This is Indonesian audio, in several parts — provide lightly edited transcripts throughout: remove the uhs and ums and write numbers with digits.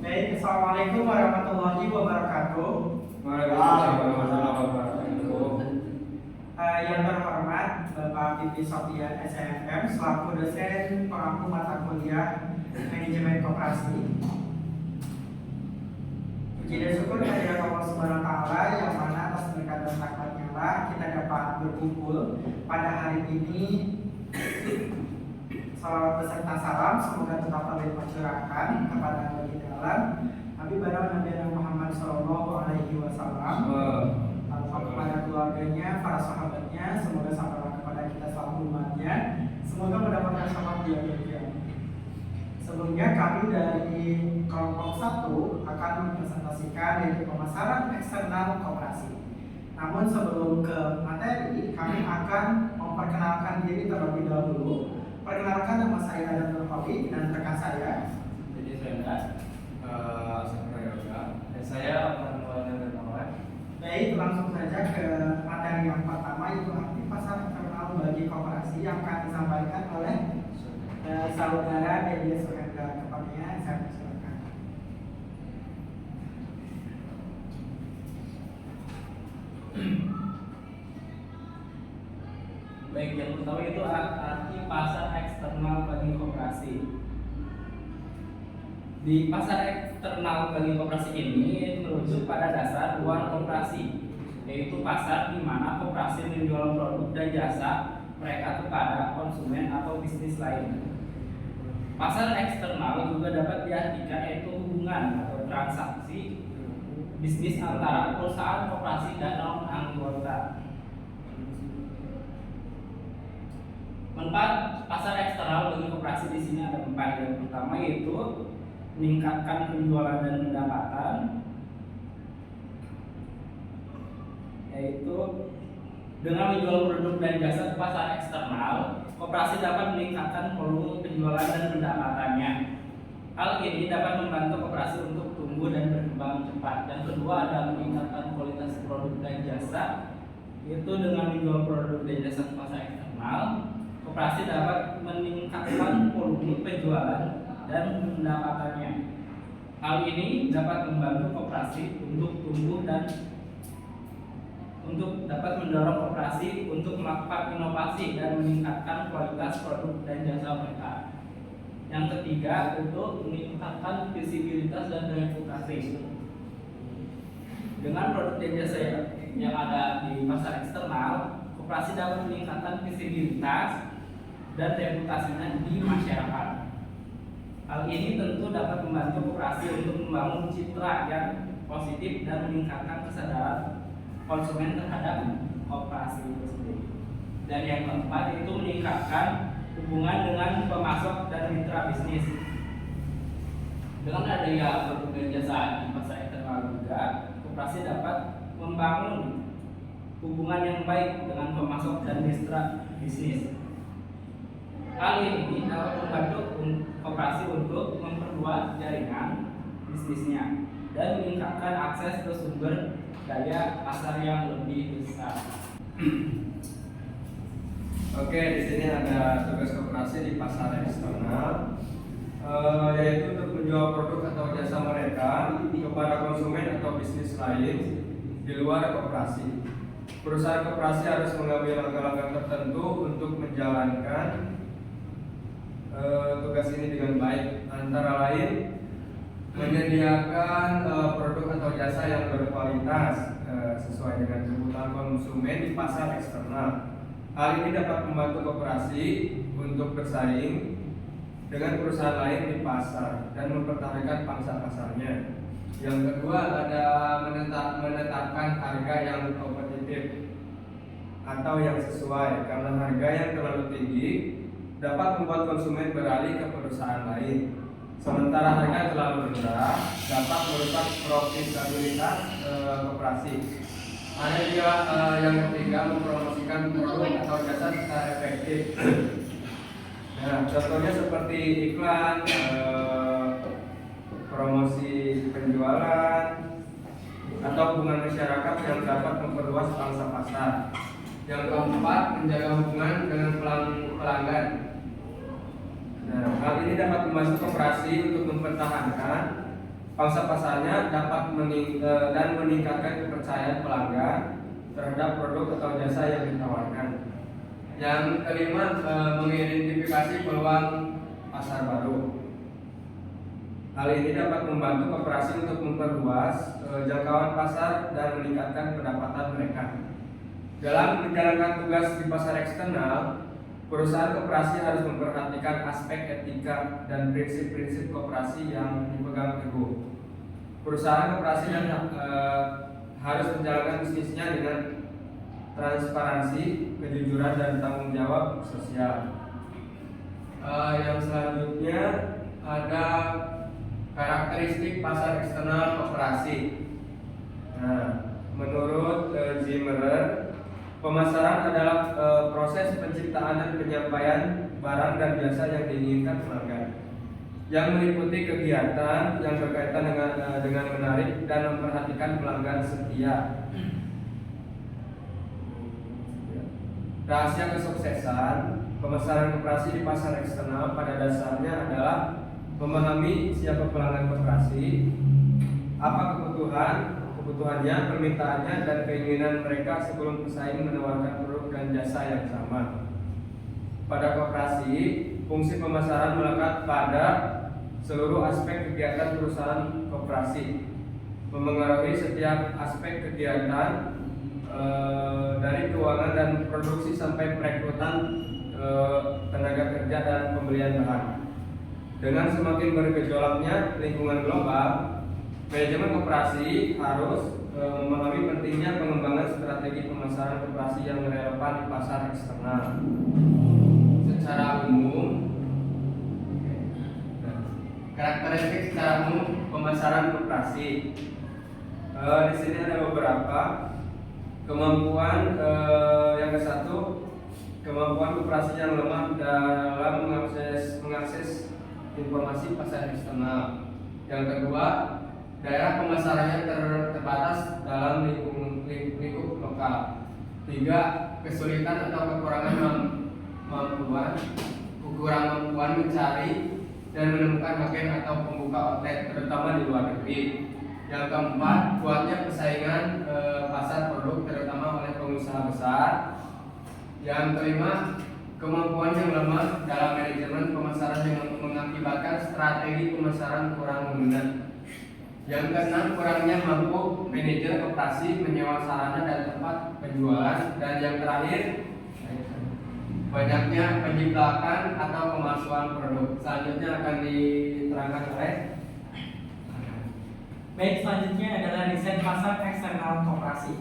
Baik, Assalamualaikum warahmatullahi wabarakatuh. Waalaikumsalam warahmatullahi wabarakatuh. Yang terhormat Bapak Pipi Sofian SMM selaku dosen pengampu mata kuliah Manajemen Koperasi. Puji dan syukur kehadirat Allah Subhanahu wa Ta'ala yang mana atas berkat dan rahmatnya lah kita dapat berkumpul pada hari ini. Salawat beserta salam semoga tetap tercurahkan kepada Nabi dalam Nabi Barak Nabi Muhammad Sallallahu Alaihi Wasallam, kepada keluarganya, para sahabatnya, semoga sampailah kepada kita selama umatnya, semoga mendapatkan syafaat di akhir kiamat. Sebelumnya kami dari kelompok 1 akan mempresentasikan yaitu pemasaran eksternal koperasi. Namun sebelum ke materi, kami akan memperkenalkan diri terlebih dahulu. Perkenalkan, nama saya Adam Nurhowi dan rekan saya. Jadi saya Yoga. Dan saya Pertemuan Dermawan. Baik, langsung saja ke materi yang pertama yaitu arti pasar eksternal bagi koperasi yang akan disampaikan oleh saudara Dedia Suhendra. Kepadanya saya persilakan. Baik, yang pertama itu arti pasar eksternal bagi koperasi. Di pasar eksternal bagi koperasi ini merujuk pada dasar luar koperasi, yaitu pasar di mana koperasi menjual produk dan jasa mereka kepada konsumen atau bisnis lain. Pasar eksternal juga dapat diartikan yaitu hubungan atau transaksi bisnis antara perusahaan koperasi dan non-anggota. Manfaat pasar eksternal bagi koperasi di sini ada 4. Yang pertama yaitu meningkatkan penjualan dan pendapatan, yaitu dengan menjual produk dan jasa ke pasar eksternal, koperasi dapat meningkatkan volume penjualan dan pendapatannya. Hal ini dapat membantu koperasi untuk tumbuh dan berkembang cepat. Yang kedua adalah meningkatkan kualitas produk dan jasa, yaitu dengan menjual produk dan jasa ke pasar eksternal, koperasi dapat meningkatkan volume penjualan dan pendapatannya. Hal ini dapat membantu koperasi untuk tumbuh dan untuk dapat mendorong koperasi untuk melakukan inovasi dan meningkatkan kualitas produk dan jasa mereka. Yang ketiga untuk meningkatkan visibilitas dan reputasi. Dengan produk dan jasa yang ada di pasar eksternal, koperasi dapat meningkatkan visibilitas dan reputasinya di masyarakat. Hal ini tentu dapat membantu koperasi untuk membangun citra yang positif dan meningkatkan kesadaran konsumen terhadap koperasi itu sendiri. Dan yang keempat itu meningkatkan hubungan dengan pemasok dan mitra bisnis. Dengan adanya produk dan jasa di pasar eksternal juga, koperasi dapat membangun hubungan yang baik dengan pemasok dan mitra bisnis. Hal ini dapat membantu koperasi untuk memperluas jaringan bisnisnya dan meningkatkan akses ke sumber daya pasar yang lebih besar. Oke, di sini ada tugas koperasi di pasar eksternal, yaitu untuk menjual produk atau jasa mereka kepada konsumen atau bisnis lain di luar koperasi. Perusahaan koperasi harus mengambil langkah-langkah tertentu untuk menjalankan tugas ini dengan baik, antara lain menyediakan produk atau jasa yang berkualitas sesuai dengan kebutuhan konsumen di pasar eksternal. Hal ini dapat membantu koperasi untuk bersaing dengan perusahaan lain di pasar dan mempertahankan pangsa pasarnya. Yang kedua ada menetapkan harga yang kompetitif atau yang sesuai, karena harga yang terlalu tinggi dapat membuat konsumen beralih ke perusahaan lain. Sementara harga terlalu rendah dapat merusak profitabilitas koperasi. Ada juga yang ketiga mempromosikan produk atau jasa secara efektif. Nah, contohnya seperti iklan, promosi penjualan, atau hubungan masyarakat yang dapat memperluas pangsa pasar. Yang keempat, menjaga hubungan dengan pelanggan. Nah, hal ini dapat membantu koperasi untuk mempertahankan Pangsa pasarnya dapat meningkatkan kepercayaan pelanggan terhadap produk atau jasa yang ditawarkan. Yang kelima, mengidentifikasi peluang pasar baru. Hal ini dapat membantu koperasi untuk memperluas jangkauan pasar dan meningkatkan pendapatan mereka. Dalam menjalankan tugas di pasar eksternal, perusahaan koperasi harus memperhatikan aspek etika dan prinsip-prinsip koperasi yang dipegang teguh. Perusahaan koperasi harus menjalankan bisnisnya dengan transparansi, kejujuran, dan tanggung jawab sosial. Yang selanjutnya ada karakteristik pasar eksternal koperasi. Nah, menurut Zimmerer, pemasaran adalah proses penciptaan dan penyampaian barang dan jasa yang diinginkan pelanggan, yang meliputi kegiatan yang berkaitan dengan menarik dan memperhatikan pelanggan setia. Rahasia kesuksesan pemasaran koperasi di pasar eksternal pada dasarnya adalah memahami siapa pelanggan koperasi, apa kebutuhannya, permintaannya, dan keinginan mereka sebelum pesaing menawarkan produk dan jasa yang sama. Pada koperasi, fungsi pemasaran melekat pada seluruh aspek kegiatan perusahaan koperasi, memengaruhi setiap aspek kegiatan dari keuangan dan produksi sampai perekrutan tenaga kerja dan pembelian bahan. Dengan semakin bergejolaknya lingkungan global, manajemen koperasi harus memahami pentingnya pengembangan strategi pemasaran koperasi yang relevan di pasar eksternal. Secara umum, karakteristik secara umum pemasaran koperasi. Di sini ada beberapa kemampuan. Yang ke satu, kemampuan koperasi yang lemah dalam mengakses informasi pasar eksternal. Yang kedua, daerah pemasarannya terbatas dalam lingkup lokal. Tiga, kesulitan atau kekurangan kemampuan mencari dan menemukan agen atau pembuka outlet, terutama di luar negeri. Yang keempat, kuatnya persaingan pasar produk terutama oleh pengusaha besar. Yang kelima, kemampuan yang lemah dalam manajemen pemasaran yang mengakibatkan strategi pemasaran kurang dominan. Yang keenam, kurangnya mampu manajer koperasi menyewa sarana dan tempat penjualan. Dan yang terakhir, banyaknya penjiplakan atau pemalsuan produk. Selanjutnya akan diterangkan oleh. Baik, selanjutnya adalah riset pasar eksternal koperasi.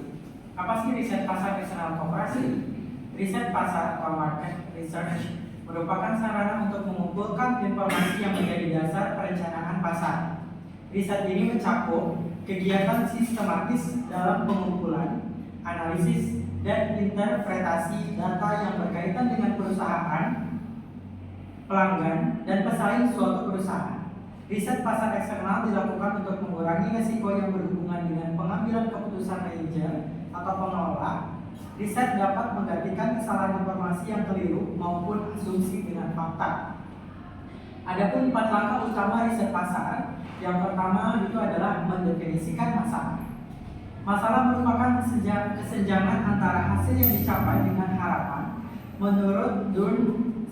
Apa sih riset pasar eksternal koperasi? Riset pasar atau market research merupakan sarana untuk mengumpulkan informasi yang menjadi dasar perencanaan pasar. Riset ini mencakup kegiatan sistematis dalam pengumpulan, analisis, dan interpretasi data yang berkaitan dengan perusahaan, pelanggan, dan pesaing suatu perusahaan. Riset pasar eksternal dilakukan untuk mengurangi risiko yang berhubungan dengan pengambilan keputusan manajer atau pengelola. Riset dapat menggantikan kesalahan informasi yang keliru maupun asumsi dengan fakta. Adapun 4 langkah utama riset pasar. Yang pertama itu adalah mendefinisikan masalah. Masalah merupakan kesenjangan antara hasil yang dicapai dengan harapan menurut Dunn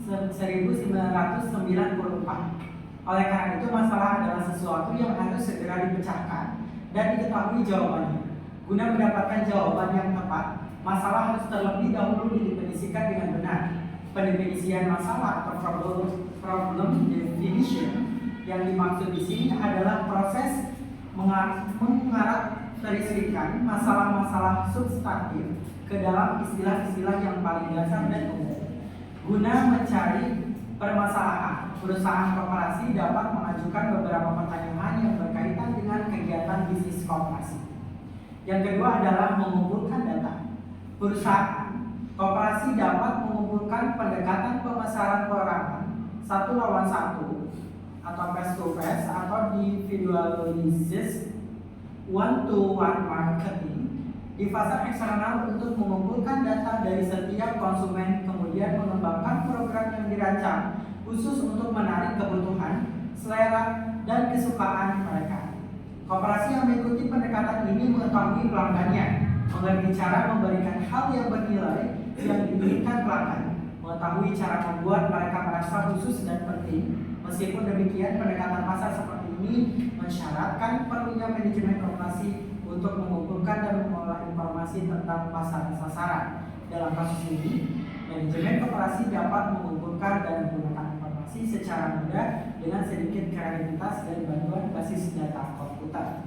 1994. Oleh karena itu, masalah adalah sesuatu yang harus segera dipecahkan dan diketahui jawabannya. Guna mendapatkan jawaban yang tepat, masalah harus terlebih dahulu didefinisikan dengan benar. Pendefinisian masalah atau problem definition yang dimaksud di sini adalah proses mengarakterisasikan masalah-masalah substantif ke dalam istilah-istilah yang paling dasar dan umum. Guna mencari permasalahan, perusahaan koperasi dapat mengajukan beberapa pertanyaan yang berkaitan dengan kegiatan bisnis koperasi. Yang kedua adalah mengumpulkan data. Perusahaan koperasi dapat mengumpulkan pendekatan pemasaran perorangan 1-1 atau face to face atau individualized one-to-one marketing di pasar eksternal untuk mengumpulkan data dari setiap konsumen, kemudian mengembangkan program yang dirancang khusus untuk menarik kebutuhan, selera, dan kesukaan mereka. Koperasi yang mengikuti pendekatan ini mengetahui pelanggannya, mengerti cara memberikan hal yang bernilai yang diinginkan pelanggan, mengetahui cara membuat mereka merasa khusus dan penting. Meskipun demikian, pendekatan pasar seperti ini mensyaratkan perlunya manajemen koperasi untuk mengumpulkan dan mengolah informasi tentang pasar sasaran. Dalam kasus ini, manajemen koperasi dapat mengumpulkan dan menggunakan informasi secara mudah dengan sedikit kreativitas dan bantuan basis data komputer.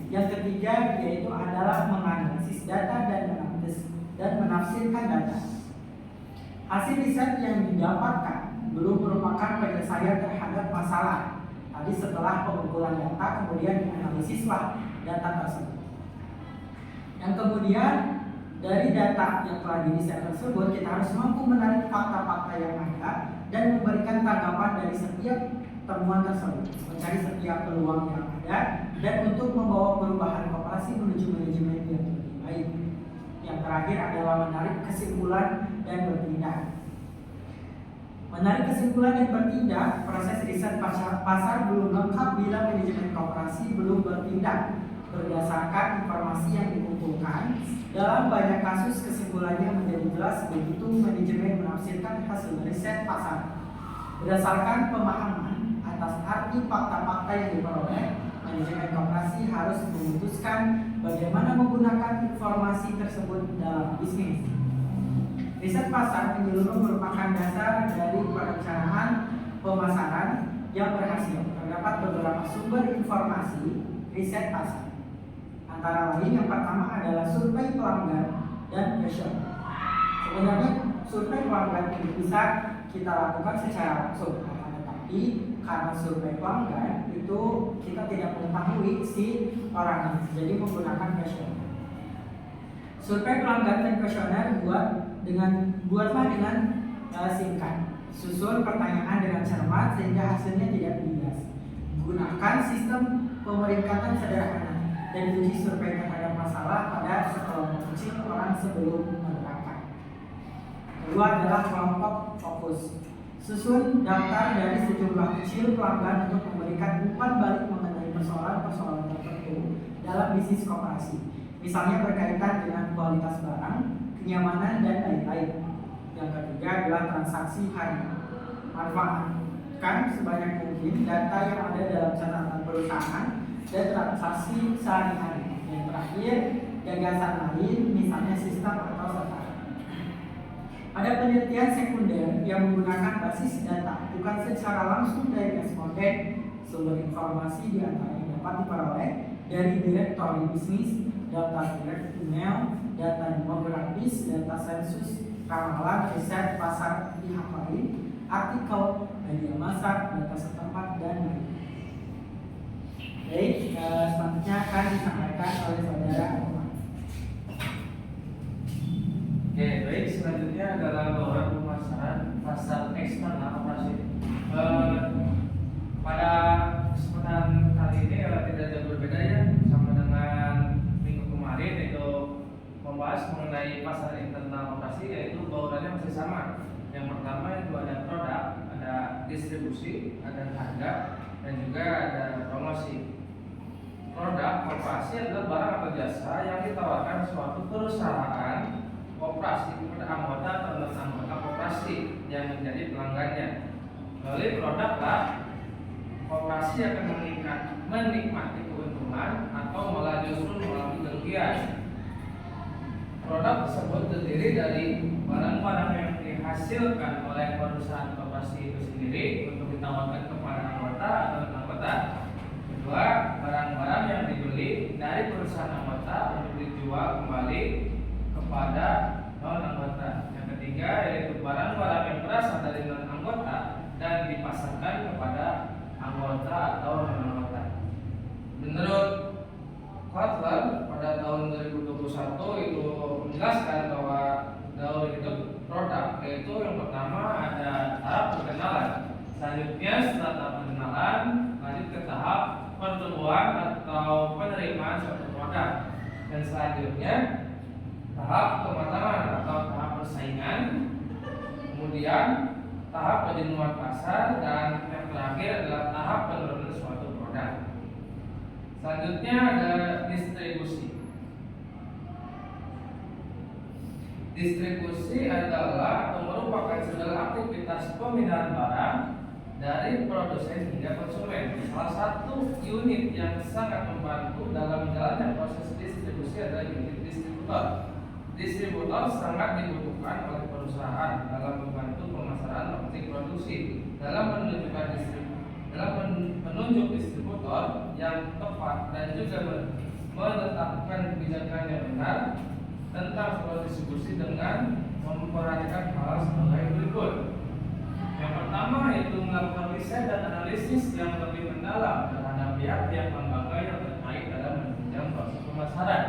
Yang ketiga yaitu adalah menganalisis data dan menafsirkan data. Hasil riset yang didapatkan belum merupakan penyelesaian terhadap masalah. Tadi setelah pengumpulan data, kemudian dianalisislah data tersebut. Yang kemudian dari data yang telah diriset tersebut, kita harus mampu menarik fakta-fakta yang ada dan memberikan tanggapan dari setiap temuan tersebut, mencari setiap peluang yang ada, dan untuk membawa perubahan koperasi menuju manajemen yang lebih baik. Yang terakhir adalah menarik kesimpulan dan bertindak. Menarik kesimpulan dan bertindak, proses riset pasar belum lengkap bila manajemen koperasi belum bertindak berdasarkan informasi yang dikumpulkan. Dalam banyak kasus kesimpulannya menjadi jelas begitu manajemen menafsirkan hasil riset pasar. Berdasarkan pemahaman atas arti fakta-fakta yang diperoleh, manajemen koperasi harus memutuskan bagaimana menggunakan informasi tersebut dalam bisnis. Riset pasar menyeluruh merupakan dasar dari perencanaan pemasaran yang berhasil. Terdapat beberapa sumber informasi riset pasar. Antara lain yang pertama adalah survei pelanggan dan question. Sebenarnya survei pelanggan ini bisa kita lakukan secara langsung, tetapi karena survei pelanggan itu kita tidak mengetahui si orangnya, jadi menggunakan question. Survei pelanggan dan kuesioner buatlah dengan singkat. Susun pertanyaan dengan cermat sehingga hasilnya tidak bias. Gunakan sistem pemeringkatan sederhana dan uji survei terhadap masalah pada sekelompok kecil orang sebelum menerapkan. Kedua adalah kelompok fokus. Susun daftar dari sejumlah kecil pelanggan untuk memberikan umpan balik mengenai persoalan-persoalan tertentu dalam bisnis koperasi. Misalnya berkaitan dengan kualitas barang, kenyamanan, dan lain-lain. Yang ketiga adalah transaksi harian. Manfaatkan sebanyak mungkin data yang ada dalam catatan perusahaan dan transaksi sehari-hari. Yang terakhir, gagasan lain, misalnya sistem atau setara. Ada penelitian sekunder yang menggunakan basis data, bukan secara langsung dari responden. Sumber informasi diantaranya dapat diperoleh dari direktori bisnis, data direct email, data demografis, data sensus, ramalan, riset pasar pihak lain, artikel, media massa, data setempat, dan lain. Baik, selanjutnya akan disampaikan oleh saudara Omar. Oke, baik, selanjutnya adalah bauran pemasaran pasar eksternal operasi. Pada kesempatan kali ini tidak jauh berbeda ya sama dengan minggu kemarin, yaitu membahas mengenai pasar internal operasi, yaitu baurannya masih sama. Yang pertama itu ada produk, ada distribusi, ada harga, dan juga ada promosi. Produk koperasi adalah barang atau jasa yang ditawarkan suatu perusahaan koperasi kepada anggota atau non-anggota koperasi yang menjadi pelanggannya. Melalui produk lah, koperasi akan menikmati keuntungan atau malah justru mengalami kerugian. Produk tersebut terdiri dari barang-barang yang dihasilkan oleh perusahaan koperasi itu sendiri untuk ditawarkan kepada anggota atau non-anggota. Kedua, barang-barang yang dibeli dari perusahaan anggota untuk dijual kembali kepada non-anggota. Yang ketiga yaitu barang-barang yang berasal dari non-anggota dan dipasarkan kepada anggota atau non-anggota. Menurut Kotler pada tahun 2021 itu menjelaskan bahwa daur hidup produk, yaitu yang pertama ada tahap perkenalan. Selanjutnya setelah tahap perkenalan lanjut ke tahap pertumbuhan atau penerimaan suatu produk, dan selanjutnya tahap pematangan atau tahap persaingan, kemudian tahap penjenuhan pasar, dan yang terakhir adalah tahap penurunan suatu produk. Selanjutnya ada distribusi. Distribusi adalah atau merupakan segala aktivitas pemindahan barang dari produsen hingga konsumen. Salah satu unit yang sangat membantu dalam jalannya proses distribusi adalah unit distributor. Distributor sangat dibutuhkan oleh perusahaan dalam membantu pemasaran logistik produksi, dalam menunjuk distributor yang tepat dan juga menetapkan kebijakan yang benar tentang sebuah distribusi dengan memperhatikan hal sebagai berikut. Yang pertama yaitu melakukan riset dan analisis yang lebih mendalam terhadap pihak-pihak lembaga yang terkait dalam menunjang proses pemasaran.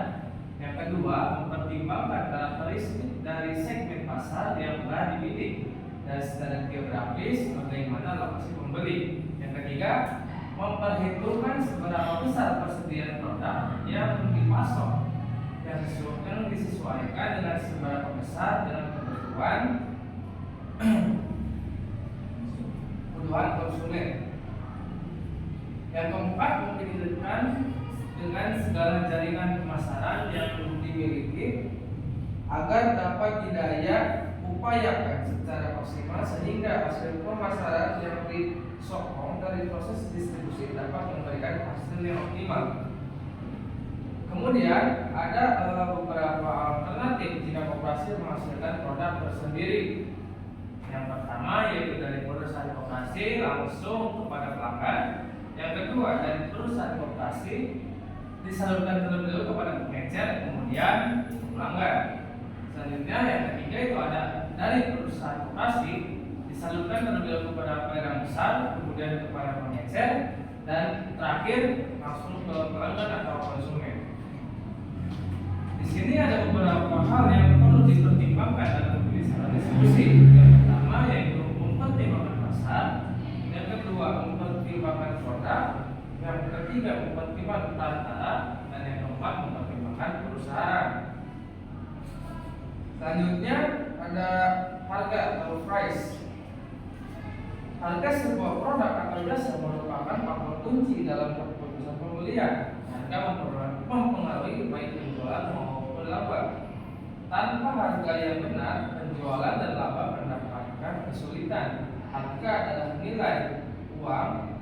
Yang kedua, mempertimbangkan karakteristik dari segmen pasar yang telah dibidik dan secara geografis bagaimana lokasi pembeli. Yang ketiga, memperhitungkan seberapa besar persediaan produk yang dipasok yang disesuaikan dengan seberapa besar dengan kebutuhan konsumen. Yang keempat, memperhitungkan dengan segala jaringan pemasaran yang dimiliki agar dapat didaya upayakan secara maksimal sehingga hasil pemasaran yang disokong dari proses distribusi dapat memberikan hasil yang optimal. Kemudian ada beberapa alternatif jika koperasi menghasilkan produk tersendiri. Yang pertama yaitu dari perusahaan koperasi langsung kepada pelanggan. Yang kedua dari perusahaan koperasi disalurkan terlebih dahulu kepada pengecer, kemudian ke pelanggan. Selanjutnya yang ketiga itu ada dari perusahaan koperasi disalurkan terlebih dahulu kepada pedagang besar, kemudian kepada pengecer, dan terakhir langsung ke pelanggan atau konsumen. Di sini ada beberapa hal yang perlu dipertimbangkan dalam memilih saran distribusi. Yang pertama yaitu mempertimbangkan pasar, yang kedua mempertimbangkan produk, yang ketiga mempertimbangkan perantara, dan yang keempat mempertimbangkan perusahaan. Selanjutnya ada harga atau price. Harga sebuah produk atau jasa merupakan faktor kunci dalam keputusan pembelian. Harga mempengaruhi baik penjualan maupun laba. Tanpa harga yang benar, penjualan dan laba mendapatkan kesulitan. Harga adalah nilai uang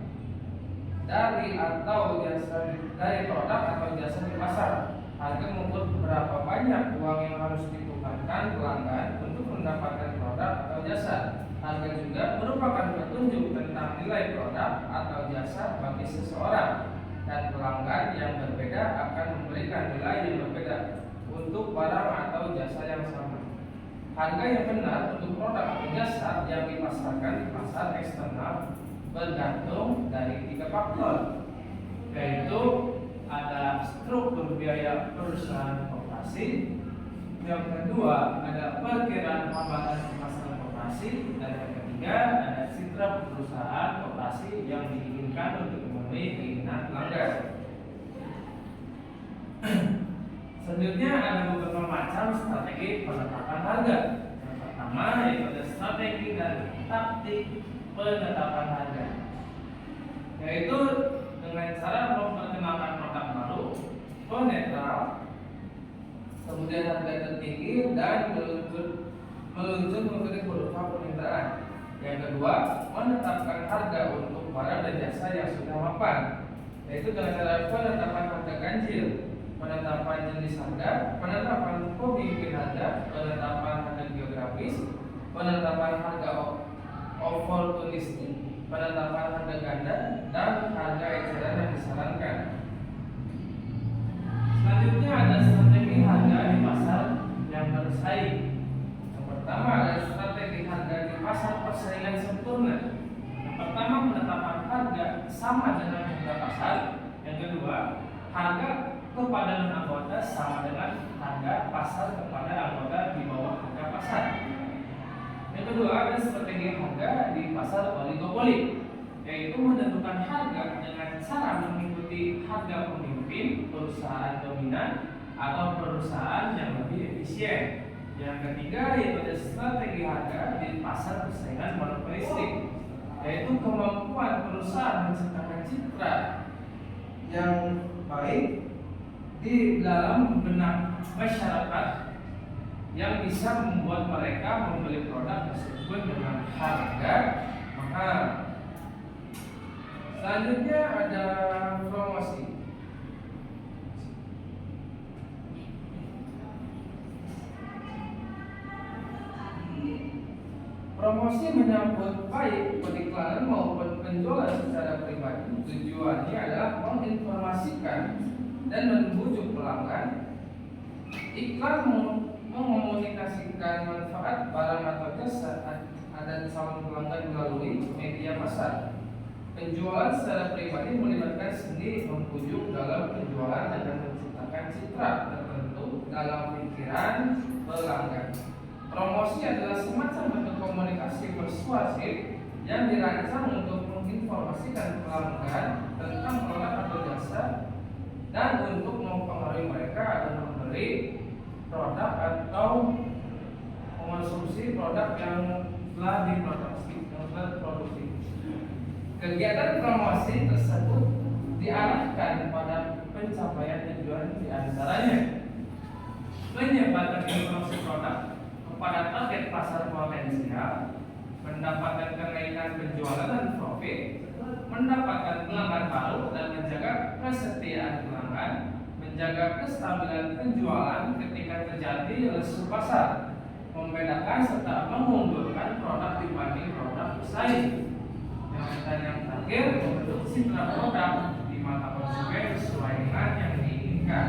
dari produk atau jasa di pasar. Harga mengukur berapa banyak uang yang harus ditukarkan pelanggan untuk mendapatkan produk atau jasa. Harga juga merupakan petunjuk tentang nilai produk atau jasa bagi seseorang, dan pelanggan yang berbeda akan memberikan nilai yang berbeda untuk barang atau jasa yang sama. Harga yang benar untuk produk atau jasa yang dipasarkan di pasar eksternal bergantung dari 3 faktor, yaitu ada struktur biaya perusahaan koperasi, yang kedua ada perkiraan hambatan pemasaran koperasi, dan yang ketiga ada citra perusahaan koperasi yang diinginkan untuk memenuhi keinginan pelanggan. Selanjutnya ada beberapa macam strategi penetapan harga. Yang pertama yaitu ada strategi dan taktik penetapan harga, yaitu dengan cara memperkenalkan produk baru, netral, kemudian harga tertinggi, dan meluncur mengikuti berupa permintaan. Yang kedua, menetapkan harga untuk barang dan jasa yang sudah mapan, yaitu dengan cara penetapan harga ganjil, penetapan jenis harga, penetapan pemimpin harga, penetapan harga geografis, penetapan harga opportunistik, penetapan harga ganda, dan harga eceran yang disarankan. Selanjutnya ada strategi harga di pasar yang bersaing. Yang pertama ada strategi harga di pasar persaingan sempurna. Yang pertama penetapan harga sama dengan harga pasar. Yang kedua, harga kepada anggota sama dengan harga pasar kepada anggota di bawah harga pasar. Yang kedua ada strategi harga di pasar oligopoli, yaitu menentukan harga dengan cara mengikuti harga pemimpin, perusahaan dominan, atau perusahaan yang lebih efisien. Yang ketiga yaitu ada strategi harga di pasar persaingan monopolistik, yaitu kemampuan perusahaan menciptakan citra yang baik di dalam benak masyarakat yang bisa membuat mereka membeli produk tersebut dengan harga mahal. Selanjutnya ada promosi. Promosi menyambut baik periklanan maupun penjualan secara pribadi. Tujuannya adalah menginformasikan dan membujuk pelanggan. Iklan mengomunikasikan manfaat barang atau jasa ada calon pelanggan melalui media massa. Penjualan secara pribadi melibatkan seni membujuk dalam penjualan dengan menciptakan citra tertentu dalam pikiran pelanggan. Promosi adalah semacam bentuk komunikasi persuasif yang dirancang untuk menginformasikan pelanggan tentang produk atau jasa dan untuk mempengaruhi mereka agar membeli produk atau mengonsumsi produk yang telah diproduksi. Kegiatan promosi tersebut diarahkan pada pencapaian tujuan diantaranya menyebarkan informasi produk kepada target pasar potensial, mendapatkan kenaikan penjualan dan profit, mendapatkan pelanggan baru dan menjaga kesetiaan pelanggan, menjaga kestabilan penjualan ketika terjadi lesu pasar, membedakan serta mengunggulkan produk dibanding produk pesaing. Dan yang terakhir, membentuk citra produk di mata konsumen sesuai dengan yang diinginkan.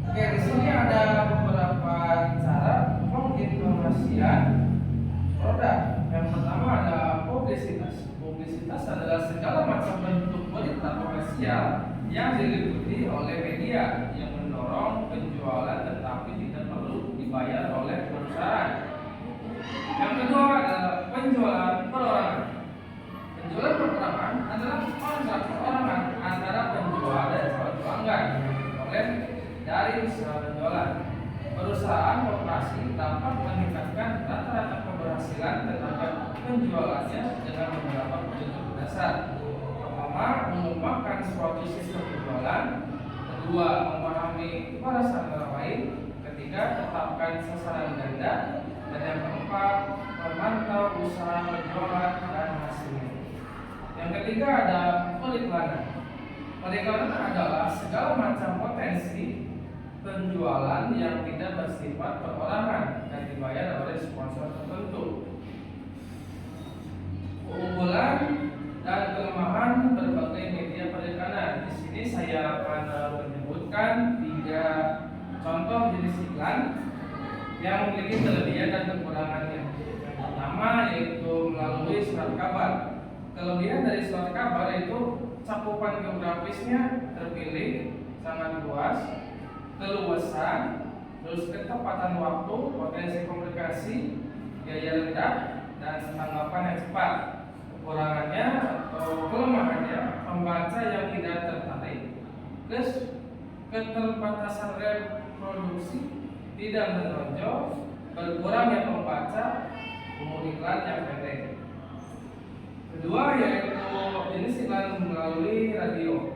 Oke, di sini ada beberapa cara penginformasian produk. Yang pertama ada publisitas. Publisitas adalah segala macam bentuk berita komersial yang diliputi oleh media yang mendorong penjualan tetapi tidak perlu dibayar oleh perusahaan. Yang kedua adalah penjualan perorangan. Penjualan perorangan adalah kontrak perorangan antara penjual dan calon pelanggan yang diperoleh dari usaha penjualan. Perusahaan koperasi dapat meningkatkan rata-rata keberhasilan terhadap penjualannya dengan beberapa petunjuk dasar. Pertama, mengembangkan suatu sistem penjualan. Kedua, memahami batasan orang lain. Ketiga, tetapkan sasaran ganda. Dan yang keempat, memantau usaha penjualan dan hasilnya. Yang ketiga ada periklanan. Periklanan adalah segala macam potensi penjualan yang tidak bersifat perorangan dan dibayar oleh sponsor tertentu. Keunggulan dan kelemahan berbagai media periklanan. Di sini saya akan menyebutkan 3 contoh jenis iklan yang memiliki kelebihan dan kekurangannya. Yang pertama yaitu melalui surat kabar. Kelebihan dari surat kabar itu cakupan geografisnya terpilih sangat luas, keluasan, terus ketepatan waktu, potensi komunikasi, biaya rendah, dan tanggapan yang cepat. Kekurangannya atau kelemahannya, pembaca yang tidak tertarik, terus keterbatasan reproduksi, tidak menonjol, berkurangnya pembaca, umur iklan yang pendek. Kedua yaitu jenis iklan melalui radio.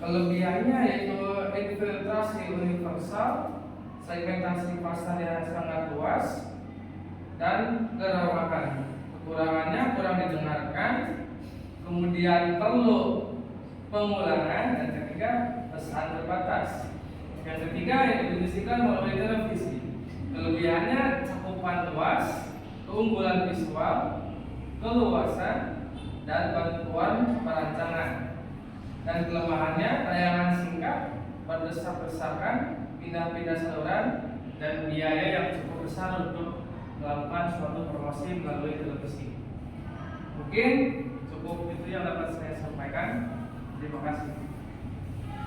Kelebihannya yaitu infiltrasi universal, segmentasi pasar yang sangat luas, dan keramahan. Kekurangannya kurang didengarkan, kemudian perlu pengulangan, dan ketiga pesan terbatas. Yang ketiga yaitu jenis iklan melalui televisi. Kelebihannya cakupan luas, keunggulan visual, keluasan, dan bantuan perancangan. Dan kelemahannya tayangan singkat, berdesak-desakan, pindah-pindah saluran, dan biaya yang cukup besar untuk melakukan suatu promosi melalui televisi. Mungkin cukup itu yang dapat saya sampaikan. Terima kasih.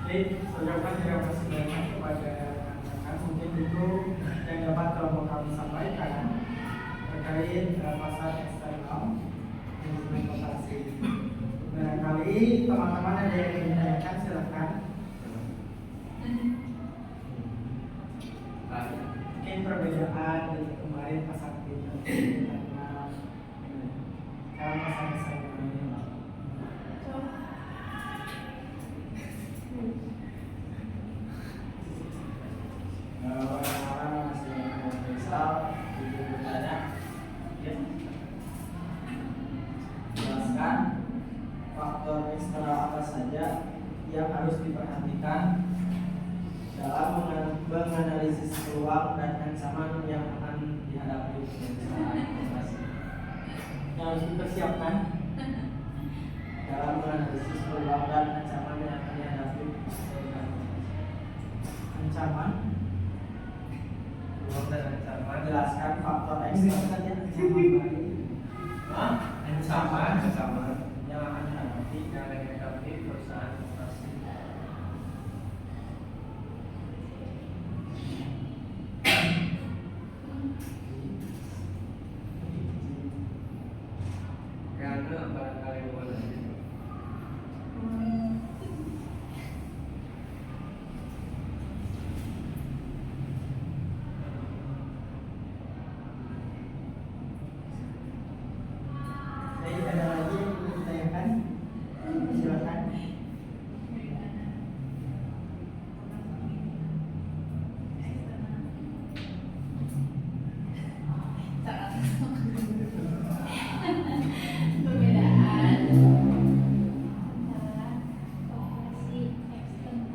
Baik, saudara, terima kasih banyak kepada rekan. Mungkin itu yang dapat kelompok kami sampaikan terkait pasar eksternal manajemen kooperasi. Barangkali teman-teman ada yang ingin ditanyakan, silakan. Mungkin perbedaan dari kemarin pasar eksternal sekarang pasar eksternal. saja yang harus diperhatikan dalam menganalisis peluang dan ancaman yang akan dihadapi perusahaan koperasi? Yang harus dipersiapkan dalam menganalisis peluang dan ancaman yang akan dihadapi perusahaan koperasi. Ancaman, Peluang dan ancaman. jelaskan faktor eksternal saja ancaman baik. Ancaman Yang akan dihadapi Yang akan dihadapi perusahaan koperasi. Karena barangkali boleh. Jadi ada lagi yang ingin ditanyakan? Silakan. Perbedaan antara koperasi eksternal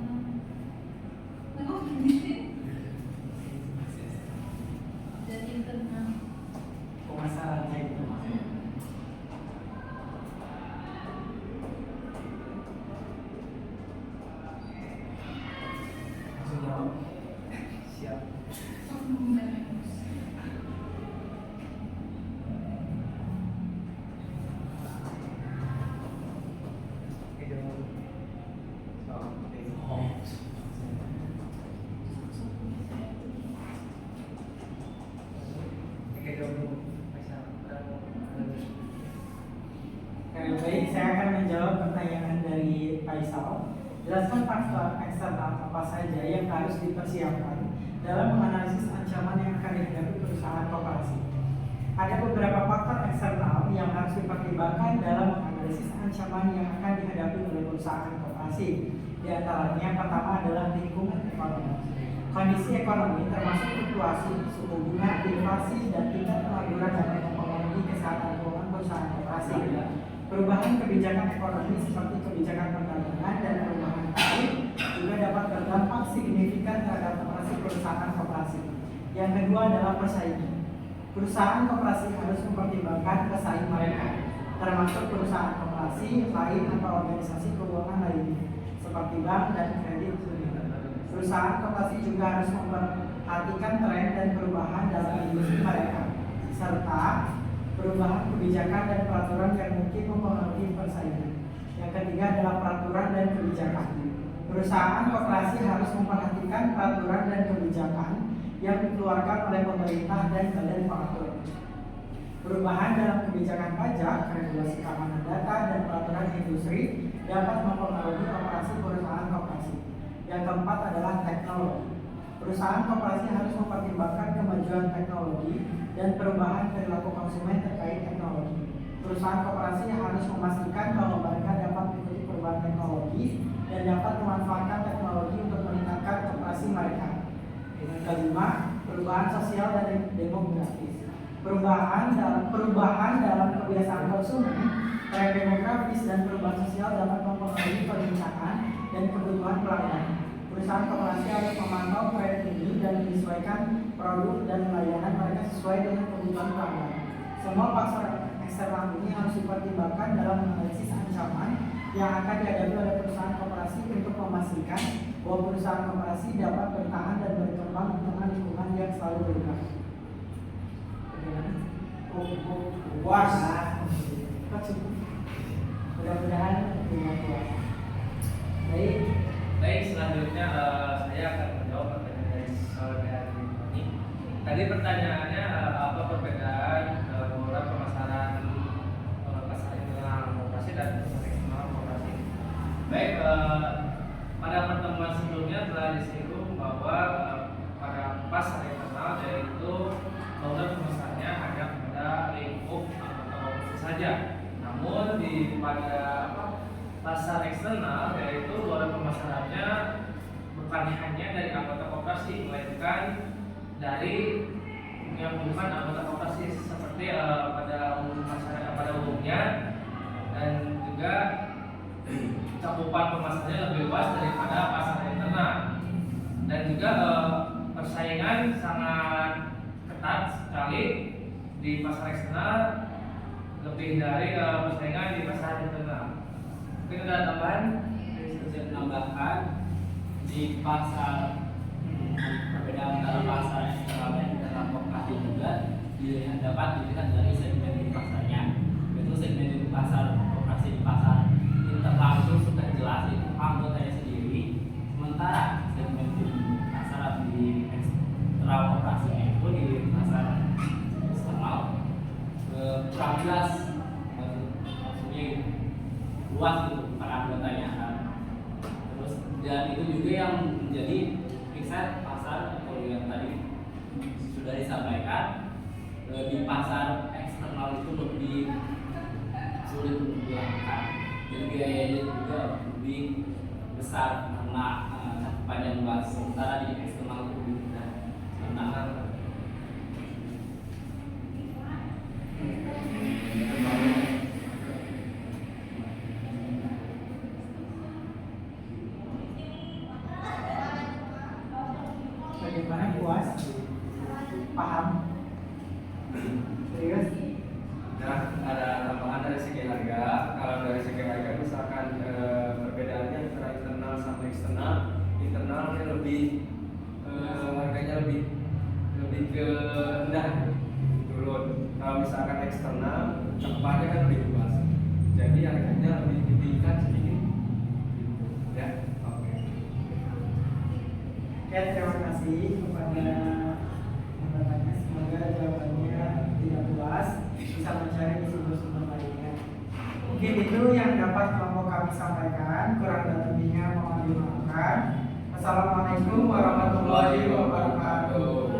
dan internal. Pemasaran kayak gitu maksudnya. Langsung jawab. Siap. Baik, saya akan menjawab pertanyaan dari Faisal. Jelaskan faktor eksternal apa saja yang harus dipersiapkan dalam menganalisis ancaman yang akan dihadapi perusahaan koperasi. Ada beberapa faktor eksternal yang harus dipertimbangkan dalam menganalisis ancaman yang akan dihadapi oleh perusahaan koperasi. Di antaranya pertama adalah lingkungan ekonomi. Kondisi ekonomi termasuk fluktuasi suku bunga, inflasi, dan tingkat pengangguran dapat mempengaruhi kesehatan keuangan perusahaan koperasi. Perubahan kebijakan ekonomi seperti kebijakan perdagangan dan perubahan tarif juga dapat berdampak signifikan terhadap operasi perusahaan koperasi. Yang kedua adalah persaingan. Perusahaan koperasi harus mempertimbangkan pesaing mereka, termasuk perusahaan koperasi lain atau organisasi keuangan lainnya, seperti bank dan kredit union. Perusahaan koperasi juga harus memperhatikan tren dan perubahan dalam industri mereka, serta perubahan kebijakan dan peraturan yang mungkin mempengaruhi persaingan. Yang ketiga adalah peraturan dan kebijakan. Perusahaan koperasi harus memperhatikan peraturan dan kebijakan yang dikeluarkan oleh pemerintah dan badan pengatur. Perubahan dalam kebijakan pajak, regulasi keamanan data, dan peraturan industri dapat mempengaruhi operasi perusahaan koperasi. Yang keempat adalah teknologi. Perusahaan koperasi harus mempertimbangkan kemajuan teknologi dan perubahan perilaku konsumen terkait teknologi. Perusahaan koperasi harus memastikan bahwa mereka dapat mengikuti perubahan teknologi dan dapat memanfaatkan teknologi untuk meningkatkan operasi mereka. Yang kelima, perubahan sosial dan demografis. Perubahan dalam kebiasaan konsumen, tren demografis, dan perubahan sosial dapat mempengaruhi perencanaan dan kebutuhan pelanggan. Perusahaan koperasi harus memantau tren ini dan menyesuaikan produk dan layanan mereka sesuai dengan kebutuhan pelanggan. Semua faktor eksternal ini harus dipertimbangkan dalam menganalisis ancaman yang akan dihadapi oleh perusahaan koperasi untuk memastikan bahwa perusahaan koperasi dapat bertahan dan berkembang di tengah lingkungan yang selalu berubah. Puas. Mudah-mudahan dengan puas. Baik. Baik, selanjutnya saya akan menjawab pertanyaan dari saudara ini. Tadi pertanyaannya apa perbedaan mulai pemasaran pasar internal koperasi dan pasar eksternal koperasi. Baik, pada pertemuan sebelumnya telah disinggung bahwa pada pasar internal yaitu modal pemasarannya hanya pada lingkup atau koperasi saja. Namun pada pasar eksternal yaitu modal pemasarannya bukan hanya dari anggota koperasi, melainkan dari yang bukan anggota koperasi seperti pada umumnya dan juga cakupan pemasarannya lebih luas daripada pasar internal. Dan juga persaingan sangat ketat sekali di pasar eksternal, lebih dari persaingan di pasar internal. Mungkin ada tambahan? Saya menambahkan di pasar perbedaan antara pasar eksternal dan internal koperasi juga dapat dilihat dari segmen pasarnya. Itu segmen pasar koperasi di pasar internal itu sudah jelas itu anggotanya sendiri, sementara segmen pasar di eksternal koperasinya itu di pasar eksternal kurang jelas, maksudnya luas gitu bukan anggotanya kan. Terus dan itu juga yang menjadi riset pasar atau yang tadi sudah disampaikan, di pasar eksternal itu lebih sulit untuk dilakukan dan biayanya juga lebih besar karena cakupannya luas, sementara di eksternal itu lebih mudah karena Bagaimana, puas? Paham? Serius? Nah, ada tambahan dari segi harga. Kalau dari segi harga misalkan perbedaannya antara internal sama eksternal, internalnya lebih harganya lebih ke rendah turun. Kalau misalkan eksternal cakupannya kan lebih luas, jadi harganya lebih ditingkat sedikit. Ya, oke. Oke, terima kasih kepada pendampingnya. Semoga jawabannya tidak puas, bisa mencari sumber-sumber lainnya. Mungkin itu yang dapat kelompok kami sampaikan. Kurang dan lebihnya mohon dimaafkan. Assalamualaikum warahmatullahi wabarakatuh.